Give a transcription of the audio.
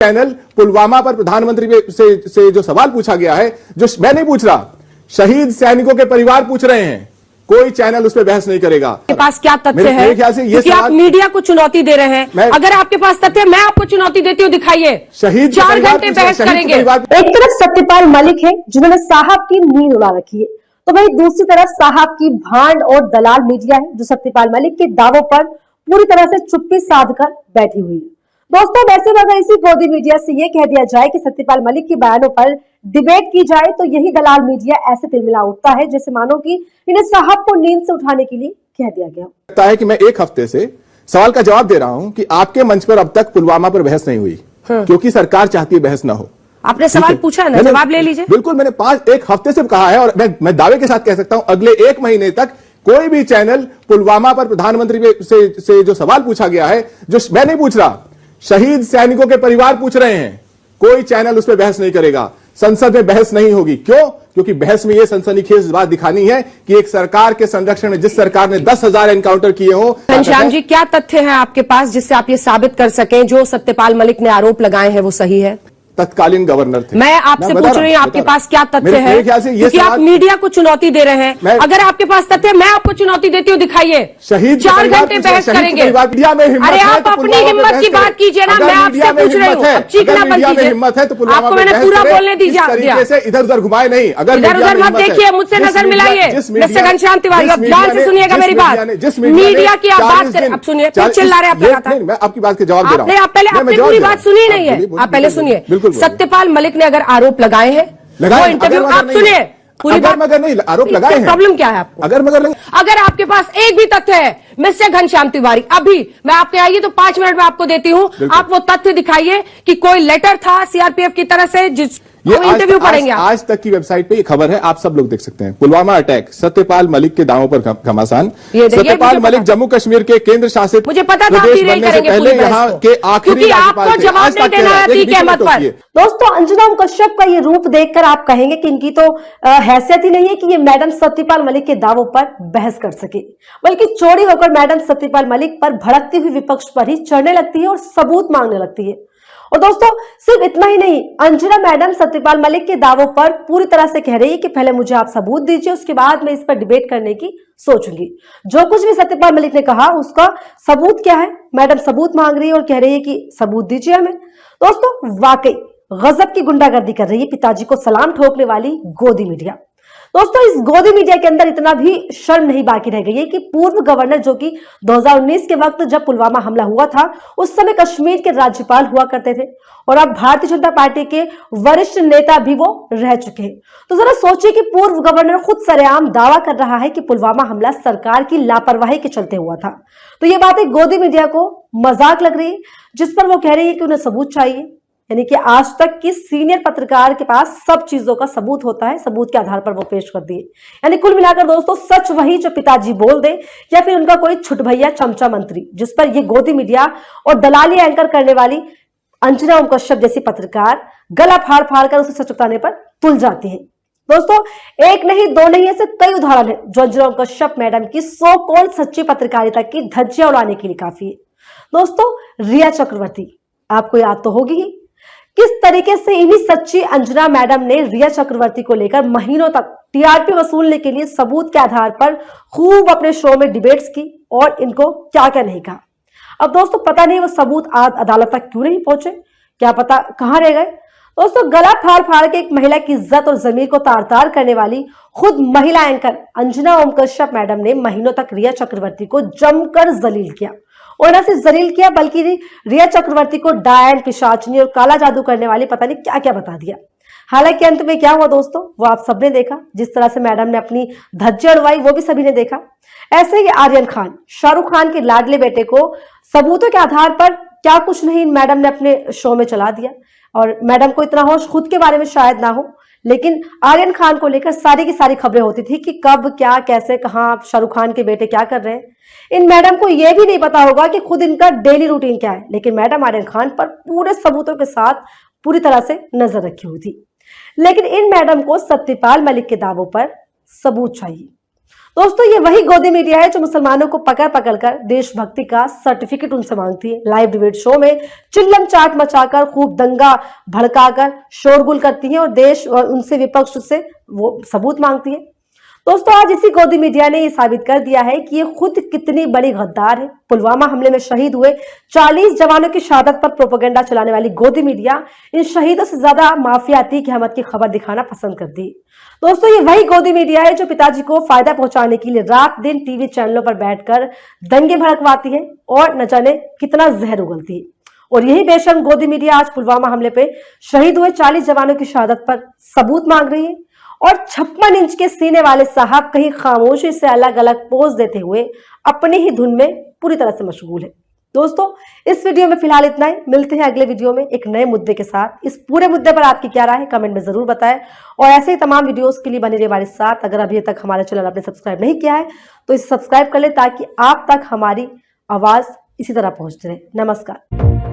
Channel Pulwama पर प्रधानमंत्री से जो सवाल पूछा गया है, जो मैं नहीं पूछ रहा, शहीद सैनिकों के परिवार पूछ रहे हैं, कोई चैनल उस पर बहस नहीं करेगा। आपके पास क्या तथ्य है? ख्याल से ये क्योंकि आप मीडिया को चुनौती दे रहे हैं। अगर आपके पास तथ्य, मैं आपको चुनौती देती हूँ, दिखाइए। शहीद 4 घंटे बहस करेंगे। एक तरफ सत्यपाल मलिक है जिन्होंने साहब की नींद उड़ा रखी है, तो वहीं दूसरी तरफ साहब की भांड और दलाल मीडिया है जो सत्यपाल मलिक के दावों पर पूरी तरह से चुप्पी साधकर बैठी हुई है। दोस्तों, वैसे में अगर इसी गोदी मीडिया से ये कह दिया जाए कि सत्यपाल मलिक के बयानों पर डिबेट की जाए, तो यही दलाल मीडिया ऐसे तिलमिला उठता है जैसे मानो कि इन्हें साहब को नींद से उठाने के लिए कह दिया गया। लगता है कि मैं एक हफ्ते से सवाल का जवाब दे रहा हूं कि आपके मंच पर अब तक पुलवामा पर बहस नहीं हुई, क्योंकि सरकार चाहती है बहस ना हो। आपने सवाल पूछा है ना, जवाब ले लीजिए। बिल्कुल, मैंने एक हफ्ते से कहा है और मैं दावे के साथ कह सकता हूं अगले 1 महीने तक कोई भी चैनल पुलवामा पर प्रधानमंत्री से जो सवाल पूछा गया है, जो मैं नहीं पूछ रहा, शहीद सैनिकों के परिवार पूछ रहे हैं, कोई चैनल उस पर बहस नहीं करेगा। संसद में बहस नहीं होगी। क्यों? क्योंकि बहस में यह सनसनीखेज बात दिखानी है कि एक सरकार के संरक्षण में, जिस सरकार ने 10,000 एनकाउंटर किए हो। घनश्याम जी, क्या तथ्य है आपके पास जिससे आप ये साबित कर सकें जो सत्यपाल मलिक ने आरोप लगाए हैं वो सही है? तत्कालीन गवर्नर थे। मैं आपसे पूछ रही हूँ, आपके पास क्या तथ्य है? क्योंकि आप मीडिया को चुनौती दे रहे हैं। अगर आपके पास तथ्य, मैं आपको चुनौती देती हूँ, दिखाइए। शहीद 4 घंटे बहस करेंगे। अरे आप अपनी हिम्मत की बात कीजिए ना, मैं आपसे पूछ रही हूँ। अब चीखना बंद कीजिए। हिम्मत है तो आपको मैंने पूरा बोलने दीजिए। इधर उधर घुमाए नहीं। अगर इधर उधर मत देखिए, मुझसे नजर मिलाइए। मिस्टर घनश्याम तिवारी, आप ध्यान से सुनिएगा मेरी बात। मीडिया की आप बात करें, अब सुनिए, फिर चिल्ला रहे आप लगातार। मैं आपकी बात के जवाब दे रहा हूं। आप पहले अपनी पूरी बात सुनी नहीं है, आप पहले सुनिए। सत्यपाल मलिक ने अगर आरोप लगाए हैं, वो इंटरव्यू आप सुनिए पूरी बात। मगर नहीं आरोप लगाए हैं, प्रॉब्लम क्या है आपको? अगर आपके पास एक भी तथ्य है मिस्टर घनश्याम तिवारी, अभी मैं आपके आइए तो 5 मिनट में आपको देती हूँ, आप वो तथ्य दिखाइए कि कोई लेटर था सीआरपीएफ की तरफ से, जिस इंटरव्यू पढ़ेंगे। आज तक की वेबसाइट पे ये खबर है, आप सब लोग देख सकते हैं। पुलवामा अटैक, सत्यपाल मलिक के दावों पर घमासान। सत्यपाल मलिक जम्मू कश्मीर के केंद्र शासित मुझे पता था प्रदेश बनने से पहले यहाँ के आखिरी आपको जवाब नहीं देना है अतीक अहमद पर। दोस्तों, अंजुना कश्यप का ये रूप देखकर आप कहेंगे कि इनकी तो हैसियत ही नहीं है कि ये मैडम सत्यपाल मलिक के दावों पर बहस कर सके, बल्कि चोरी होकर मैडम सत्यपाल मलिक पर भड़कती हुई विपक्ष पर ही चढ़ने लगती है और सबूत मांगने लगती है। और दोस्तों, सिर्फ इतना ही नहीं, अंजुना मैडम सत्यपाल मलिक के दावों पर पूरी तरह से कह रही है कि पहले मुझे आप सबूत दीजिए, उसके बाद मैं इस पर डिबेट करने की सोचूंगी। जो कुछ भी सत्यपाल मलिक ने कहा उसका सबूत क्या है? मैडम सबूत मांग रही है और कह रही है कि सबूत दीजिए हमें। दोस्तों, वाकई गजब की गुंडागर्दी कर रही है पिताजी को सलाम ठोकने वाली गोदी मीडिया। दोस्तों, इस गोदी मीडिया के अंदर इतना भी शर्म नहीं बाकी रह गई है कि पूर्व गवर्नर, जो कि 2019 के वक्त जब पुलवामा हमला हुआ था, उस समय कश्मीर के राज्यपाल हुआ करते थे और अब भारतीय जनता पार्टी के वरिष्ठ नेता भी वो रह चुके हैं। तो जरा सोचिए कि पूर्व गवर्नर खुद सरेआम दावा कर रहा है कि पुलवामा हमला सरकार की लापरवाही के चलते हुआ था। तो ये बातें गोदी मीडिया को मजाक लग रही है, जिस पर वो कह रही है कि उन्हें सबूत चाहिए। यानी कि आज तक की सीनियर पत्रकार के पास सब चीजों का सबूत होता है, सबूत के आधार पर वो पेश कर दिए। यानी कुल मिलाकर दोस्तों, सच वही जो पिताजी बोल दे या फिर उनका कोई छुटभैया चमचा मंत्री, जिस पर ये गोदी मीडिया और दलाली एंकर करने वाली अंजुना कश्यप जैसी पत्रकार गला फाड़ फाड़ कर उसे सच बताने पर तुल जाती है। दोस्तों, एक नहीं दो नहीं, ऐसे कई उदाहरण है जो अंजुना कश्यप मैडम की सो कॉल्ड सच्ची पत्रकारिता की धज्जियां उड़ाने के लिए काफी है। दोस्तों, रिया चक्रवर्ती आपको याद तो होगी ही, किस तरीके से इन्हीं सच्ची अंजुना मैडम ने रिया चक्रवर्ती को लेकर महीनों तक टीआरपी वसूलने के लिए सबूत के आधार पर खूब अपने शो में डिबेट्स की और इनको क्या क्या नहीं कहा। अब दोस्तों, पता नहीं वो सबूत आज अदालत तक क्यों नहीं पहुंचे, क्या पता कहां रह गए। दोस्तों, गला फाड़ फाड़ के एक महिला की इज्जत और जमीर को तार तार करने वाली खुद महिला एंकर अंजुना कश्यप मैडम ने महीनों तक रिया चक्रवर्ती को जमकर जलील किया, और न सिर्फ जलील किया बल्कि रिया चक्रवर्ती को डायन, पिशाचनी और काला जादू करने वाली पता नहीं क्या क्या बता दिया। हालांकि अंत में क्या हुआ दोस्तों, वो आप सबने देखा। जिस तरह से मैडम ने अपनी धज्जियां उड़वाई वो भी सभी ने देखा। ऐसे ही आर्यन खान, शाहरुख खान के लाडले बेटे को सबूतों के आधार पर क्या कुछ नहीं मैडम ने अपने शो में चला दिया। और मैडम को इतना होश खुद के बारे में शायद ना हो, लेकिन आर्यन खान को लेकर सारी की सारी खबरें होती थी कि कब क्या कैसे कहां शाहरुख खान के बेटे क्या कर रहे हैं। इन मैडम को यह भी नहीं पता होगा कि खुद इनका डेली रूटीन क्या है, लेकिन मैडम आर्यन खान पर पूरे सबूतों के साथ पूरी तरह से नजर रखी हुई थी। लेकिन इन मैडम को सत्यपाल मलिक के दावों पर सबूत चाहिए। दोस्तों ये वही गोदी मीडिया है जो मुसलमानों को पकड़ पकड़ कर देशभक्ति का सर्टिफिकेट उनसे मांगती है। लाइव डिबेट शो में चिल्लम चाट मचाकर खूब दंगा भड़काकर शोरगुल करती है और देश और उनसे विपक्ष से वो सबूत मांगती है। दोस्तों आज इसी गोदी मीडिया ने ये साबित कर दिया है कि ये खुद कितनी बड़ी गद्दार है। पुलवामा हमले में शहीद हुए 40 जवानों की शहादत पर प्रोपेगेंडा चलाने वाली गोदी मीडिया इन शहीदों से ज्यादा माफिया अतीक अहमद की खबर दिखाना पसंद करती है। दोस्तों ये वही गोदी मीडिया है जो पिताजी को फायदा पहुंचाने के लिए रात दिन टीवी चैनलों पर बैठकर दंगे भड़कवाती है और न जाने कितना जहर उगलती है। और यही बेशर्म गोदी मीडिया आज पुलवामा हमले पे शहीद हुए 40 जवानों की शहादत पर सबूत मांग रही है और 56 इंच के सीने वाले साहब कहीं खामोशी से अलग अलग पोज देते हुए अपनी ही धुन में पूरी तरह से मशगूल है। दोस्तों इस वीडियो में फिलहाल इतना ही। मिलते हैं अगले वीडियो में एक नए मुद्दे के साथ। इस पूरे मुद्दे पर आपकी क्या राय है कमेंट में जरूर बताएं और ऐसे ही तमाम वीडियोस के लिए बने रहिए हमारे साथ। अगर अभी तक हमारा चैनल आपने सब्सक्राइब नहीं किया है तो इसे सब्सक्राइब कर ले ताकि आप तक हमारी आवाज इसी तरह पहुंचती रहे। नमस्कार।